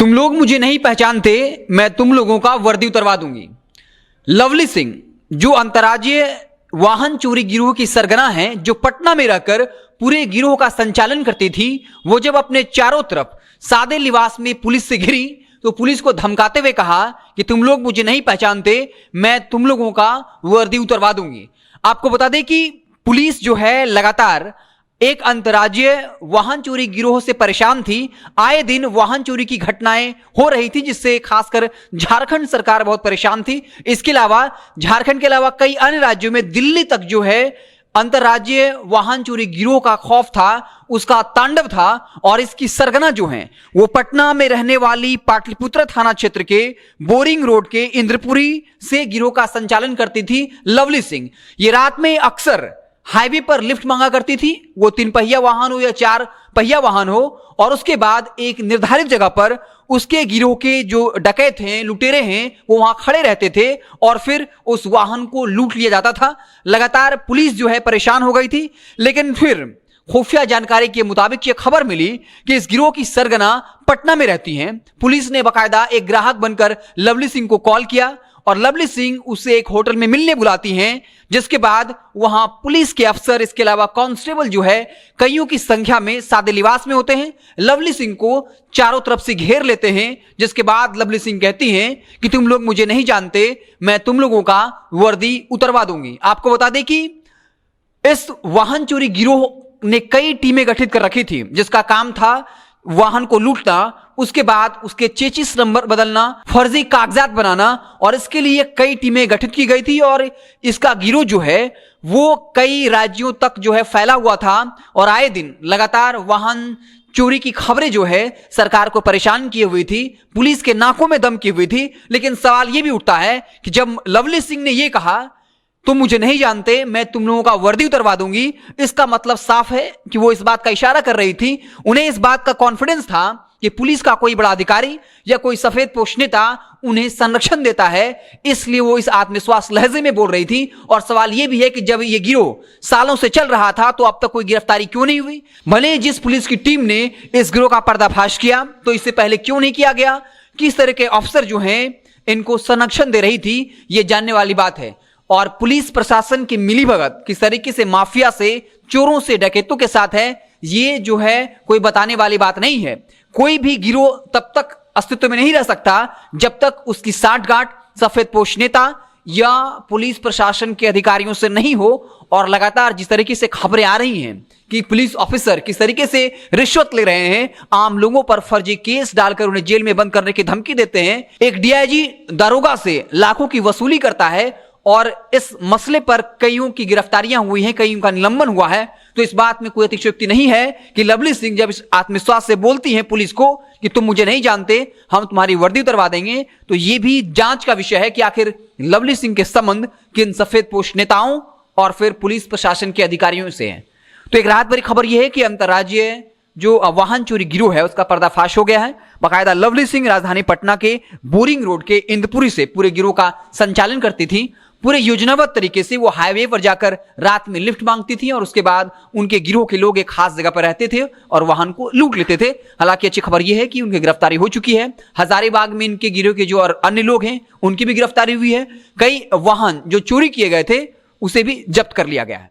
तुम लोग मुझे नहीं पहचानते, मैं तुम लोगों का वर्दी उतरवा दूंगी। लवली सिंह जो अंतर्राज्यीय वाहन चोरी गिरोह की सरगना है, जो पटना में रहकर पूरे गिरोह का संचालन करती थी, वो जब अपने चारों तरफ सादे लिबास में पुलिस से घिरी तो पुलिस को धमकाते हुए कहा कि तुम लोग मुझे नहीं पहचानते, मैं तुम लोगों का वर्दी उतरवा दूंगी। आपको बता दें कि पुलिस जो है लगातार एक अंतर्राज्यीय वाहन चोरी गिरोह से परेशान थी। आए दिन वाहन चोरी की घटनाएं हो रही थी, जिससे खासकर झारखंड सरकार बहुत परेशान थी। इसके अलावा झारखंड के अलावा कई अन्य राज्यों में दिल्ली तक जो है अंतर्राज्यीय वाहन चोरी गिरोह का खौफ था, उसका तांडव था। और इसकी सरगना जो है वो पटना में रहने वाली पाटलिपुत्र थाना क्षेत्र के बोरिंग रोड के इंद्रपुरी से गिरोह का संचालन करती थी लवली सिंह। ये रात में अक्सर हाईवे पर लिफ्ट मांगा करती थी, वो 3 पहिया वाहन हो या 4 पहिया वाहन हो, और उसके बाद एक निर्धारित जगह पर उसके गिरोह के जो डकैत हैं, लुटेरे हैं, वो वहां खड़े रहते थे और फिर उस वाहन को लूट लिया जाता था। लगातार पुलिस जो है परेशान हो गई थी, लेकिन फिर खुफिया जानकारी के मुताबिक ये खबर मिली कि इस गिरोह की सरगना पटना में रहती हैं। पुलिस ने बाकायदा एक ग्राहक बनकर लवली सिंह को कॉल किया और लवली सिंह उसे एक होटल में मिलने बुलाती हैं, जिसके बाद वहां पुलिस के अफसर, इसके अलावा कांस्टेबल जो है कईयों की संख्या में सादे लिबास में होते हैं, लवली सिंह को चारों तरफ से घेर लेते हैं। जिसके बाद लवली सिंह कहती हैं कि तुम लोग मुझे नहीं जानते, मैं तुम लोगों का वर्दी उतरवा दूंगी। आपको बता दें कि इस वाहन चोरी गिरोह ने कई टीमें गठित कर रखी थी, जिसका काम था वाहन को लूटना, उसके बाद उसके चेचिस नंबर बदलना, फर्जी कागजात बनाना, और इसके लिए कई टीमें गठित की गई थी। और इसका गिरोह जो है वो कई राज्यों तक जो है फैला हुआ था और आए दिन लगातार वाहन चोरी की खबरें जो है सरकार को परेशान किए हुई थी, पुलिस के नाकों में दम की हुई थी। लेकिन सवाल यह भी उठता है कि जब लवली सिंह ने यह कहा तुम मुझे नहीं जानते, मैं तुम लोगों का वर्दी उतरवा दूंगी, इसका मतलब साफ है कि वो इस बात का इशारा कर रही थी। उन्हें इस बात का कॉन्फिडेंस था कि पुलिस का कोई बड़ा अधिकारी या कोई सफेद पोश नेता उन्हें संरक्षण देता है, इसलिए वो इस आत्मविश्वास लहजे में बोल रही थी। और सवाल यह भी है कि जब ये गिरोह सालों से चल रहा था तो अब तक कोई गिरफ्तारी क्यों नहीं हुई? भले जिस पुलिस की टीम ने इस गिरोह का पर्दाफाश किया तो इससे पहले क्यों नहीं किया गया? किस तरह के अफसर जो हैं इनको संरक्षण दे रही थी, ये जानने वाली बात है। और पुलिस प्रशासन की मिलीभगत किस तरीके से माफिया से, चोरों से, डकैतों के साथ है, ये जो है कोई बताने वाली बात नहीं है। कोई भी गिरोह तब तक अस्तित्व में नहीं रह सकता जब तक उसकी साठगांठ सफेद पोश नेता या पुलिस प्रशासन के अधिकारियों से नहीं हो। और लगातार जिस तरीके से खबरें आ रही हैं कि पुलिस ऑफिसर किस तरीके से रिश्वत ले रहे हैं, आम लोगों पर फर्जी केस डालकर उन्हें जेल में बंद करने की धमकी देते हैं, एक डीआईजी दारोगा से लाखों की वसूली करता है, और इस मसले पर कईयों की गिरफ्तारियां हुई हैं, कईयों का निलंबन हुआ है। तो इस बात में कोई अतिशयोक्ति नहीं है कि लवली सिंह जब इस आत्मविश्वास से बोलती हैं पुलिस को कि तुम मुझे नहीं जानते, हम तुम्हारी वर्दी उतरवा देंगे, तो यह भी जांच का विषय है कि आखिर लवली सिंह के संबंध किन सफेद पोश नेताओं और फिर पुलिस प्रशासन के अधिकारियों से हैं। तो एक राहत भरी खबर यह है कि अंतर्राज्यीय जो वाहन चोरी गिरोह है उसका पर्दाफाश हो गया है। बाकायदा लवली सिंह राजधानी पटना के बोरिंग रोड के इंद्रपुरी से पूरे गिरोह का संचालन करती थी। पूरे योजनाबद्ध तरीके से वो हाईवे पर जाकर रात में लिफ्ट मांगती थी और उसके बाद उनके गिरोह के लोग एक खास जगह पर रहते थे और वाहन को लूट लेते थे। हालांकि अच्छी खबर यह है कि उनकी गिरफ्तारी हो चुकी है। हजारीबाग में इनके गिरोह के जो और अन्य लोग हैं उनकी भी गिरफ्तारी हुई है। कई वाहन जो चोरी किए गए थे उसे भी जब्त कर लिया गया है।